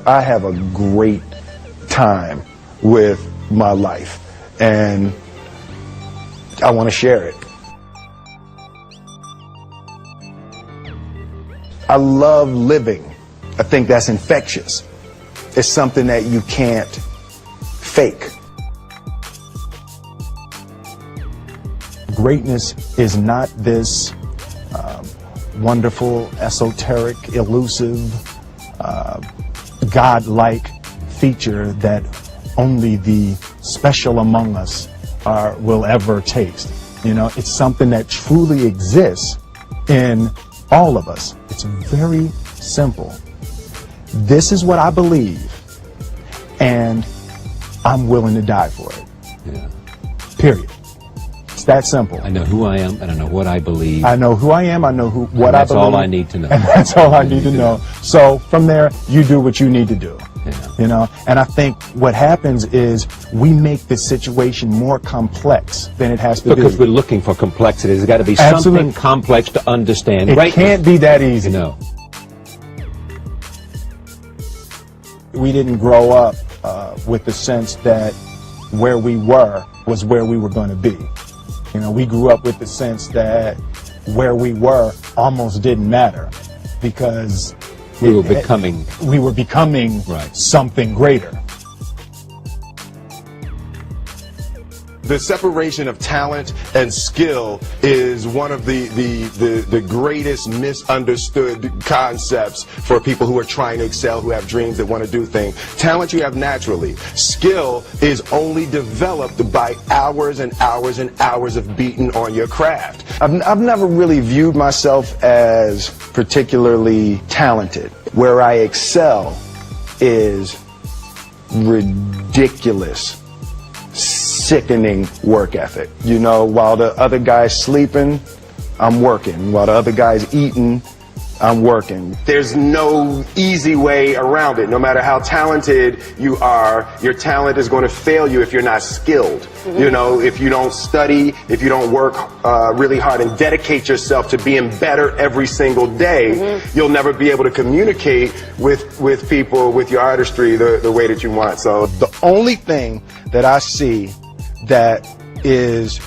I have a great time with my life, and I want to share it. I love living. I think that's infectious. It's something that you can't fake. Greatness is not this wonderful, esoteric, elusive, God-like feature that only the special among us will ever taste. You know, it's something that truly exists in all of us. It's very simple. This is what I believe, and I'm willing to die for it. Yeah. Period. It's that simple. I know who I am, and I know what I believe. I know who I am, I know what I believe. That's all I need to know. And that's all I need to know. So from there, you do what you need to do. Yeah. You know, and I think what happens is we make the situation more complex than it has to be. Because we're looking for complexity. There's got to be Absolutely. something complex to understand. It can't be that easy. No. We didn't grow up with the sense that where we were was where we were going to be. You know, we grew up with the sense that where we were almost didn't matter because we were becoming right. Something greater. The separation of talent and skill is one of the greatest misunderstood concepts for people who are trying to excel, who have dreams, that want to do things. Talent you have naturally. Skill is only developed by hours and hours and hours of beating on your craft. I've never really viewed myself as particularly talented. Where I excel is ridiculous, sickening work ethic. You know, while the other guy's sleeping, I'm working. While the other guy's eating, I'm working. There's no easy way around it. No matter how talented you are, your talent is going to fail you if you're not skilled. Mm-hmm. You know, if you don't study, if you don't work really hard and dedicate yourself to being better every single day, mm-hmm. you'll never be able to communicate with people, with your artistry, the way that you want. So the only thing that I see that is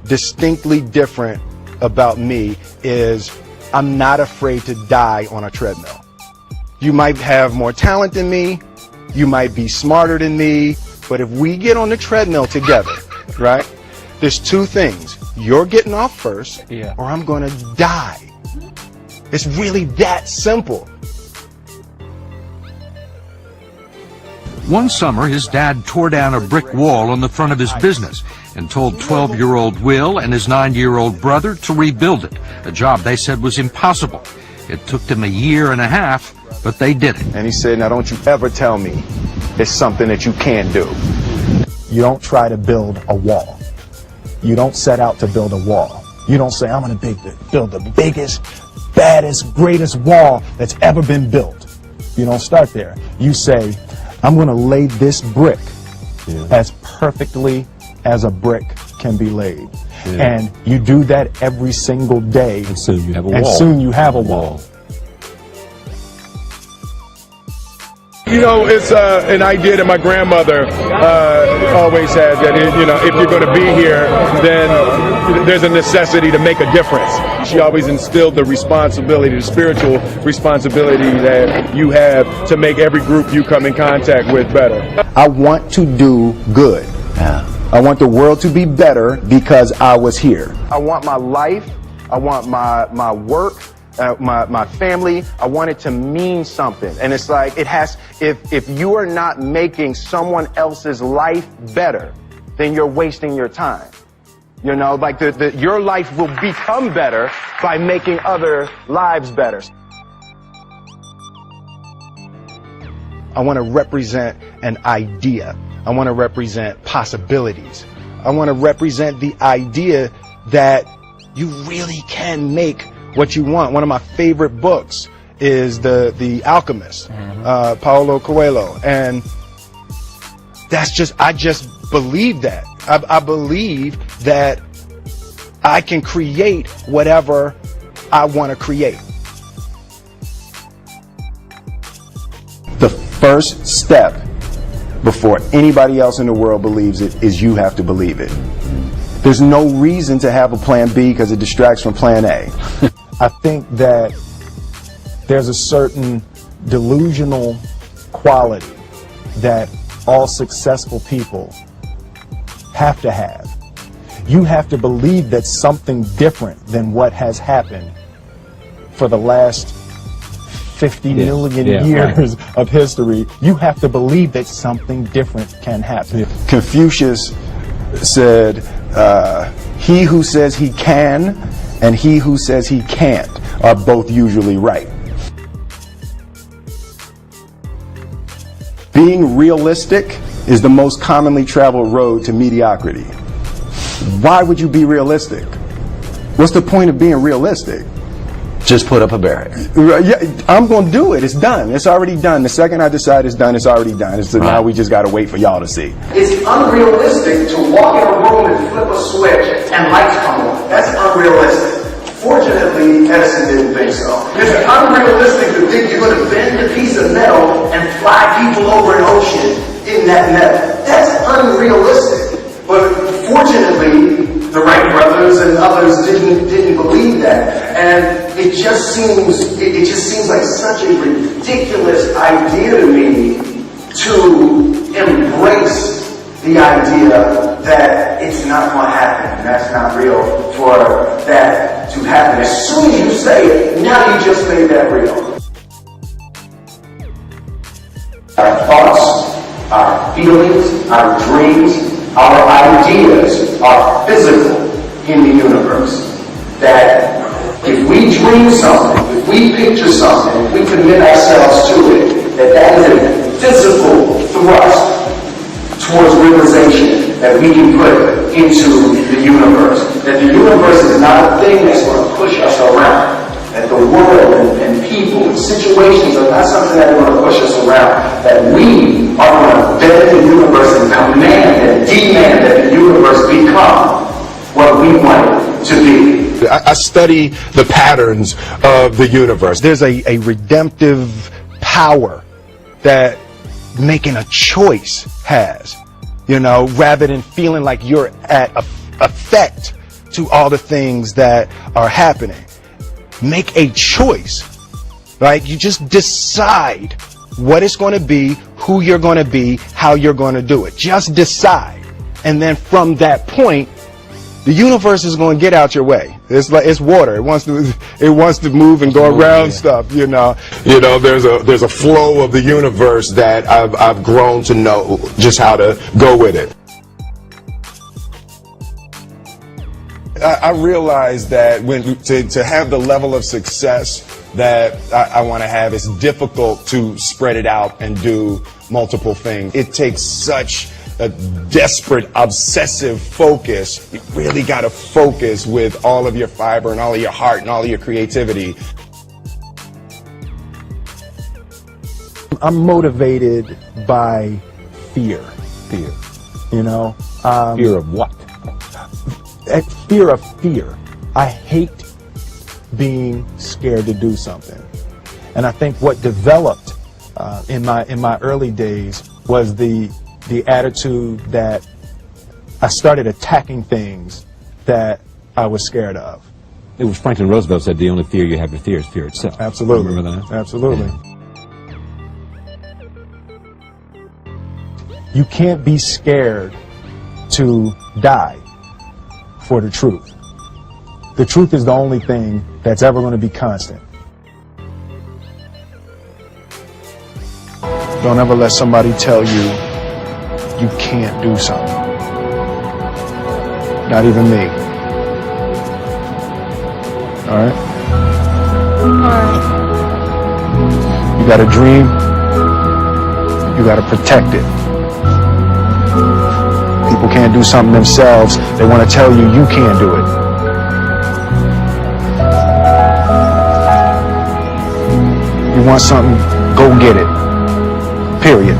distinctly different about me is I'm not afraid to die on a treadmill. You might have more talent than me, you might be smarter than me, but if we get on the treadmill together, right, there's two things. You're getting off first, or I'm gonna die. It's really that simple. One summer, his dad tore down a brick wall on the front of his business and told 12-year-old Will and his 9-year-old brother to rebuild it, a job they said was impossible. It took them a year and a half, but they did it. And he said, now don't you ever tell me it's something that you can't do. You don't try to build a wall. You don't set out to build a wall. You don't say, I'm going to build the biggest, baddest, greatest wall that's ever been built. You don't start there. You say, I'm going to lay this brick as perfectly as a brick can be laid. And you do that every single day. And soon you have a wall. And soon you have a wall. you know, it's an idea that my grandmother always had, that if you're going to be here, then there's a necessity to make a difference. She always instilled the responsibility, the spiritual responsibility that you have to make every group you come in contact with better. I want to do good. Yeah. I want the world to be better because I was here. I want my life, I want my work, my family, I want it to mean something. And it's like, it has, if you are not making someone else's life better, then you're wasting your time. You know, like your life will become better by making other lives better. I want to represent an idea. I want to represent possibilities. I want to represent the idea that you really can make what you want. One of my favorite books is The Alchemist, Paulo Coelho. And I just believe that. I believe that I can create whatever I want to create. The first step before anybody else in the world believes it is you have to believe it. There's no reason to have a plan B because it distracts from plan A. I think that there's a certain delusional quality that all successful people have to have. You have to believe that something different than what has happened for the last 50 million years of history. You have to believe that something different can happen. Confucius said, he who says he can and he who says he can't are both usually right. Being realistic is the most commonly traveled road to mediocrity. Why would you be realistic? What's the point of being realistic? Just put up a barrier. Yeah, I'm going to do it. It's done. It's already done. The second I decide it's done, it's already done. So now we just got to wait for y'all to see. It's unrealistic to walk in a room and flip a switch and lights come on. That's unrealistic. Fortunately, Edison didn't think so. It's unrealistic to think you're going to bend a piece of metal and fly people over an ocean in that metal. That's unrealistic. But fortunately, the Wright brothers and others didn't believe that, and it just seems like such a ridiculous idea to me to embrace the idea that it's not going to happen, and that's not real for that to happen. As soon as you say it, now you just made that real. Our thoughts, our feelings, our dreams, our ideas are physical in the universe. That if we dream something, if we picture something, if we commit ourselves to it, that is a physical thrust towards realization that we can put into the universe. That the universe is not a thing that's going to push us around. That the world and people and situations are not something that are going to push us around. That we are going to bend the universe and command and demand that the universe become what we want it to be. I study the patterns of the universe. There's a redemptive power that making a choice has, you know, rather than feeling like you're at effect to all the things that are happening. Make a choice, right? You just decide what it's going to be, who you're going to be, how you're going to do it. Just decide. And then from that point, the universe is going to get out your way. It's like it's water. It wants to move and go around stuff, you know. You know, there's a flow of the universe that I've grown to know just how to go with it. I realize that to have the level of success that I want to have, it's difficult to spread it out and do multiple things. It takes such a desperate, obsessive focus. You really got to focus with all of your fiber and all of your heart and all of your creativity. I'm motivated by fear. Fear. You know? Fear of what? Fear of fear. I hate being scared to do something. And I think what developed in my early days was the attitude that I started attacking things that I was scared of. It was Franklin Roosevelt said the only fear you have to fear is fear itself. Absolutely. Remember that? Absolutely. You can't be scared to die for the truth. The truth is the only thing that's ever going to be constant. Don't ever let somebody tell you you can't do something. Not even me. All right? You got a dream. You got to protect it. People can't do something themselves. They want to tell you you can't do it. You want something, go get it. Period.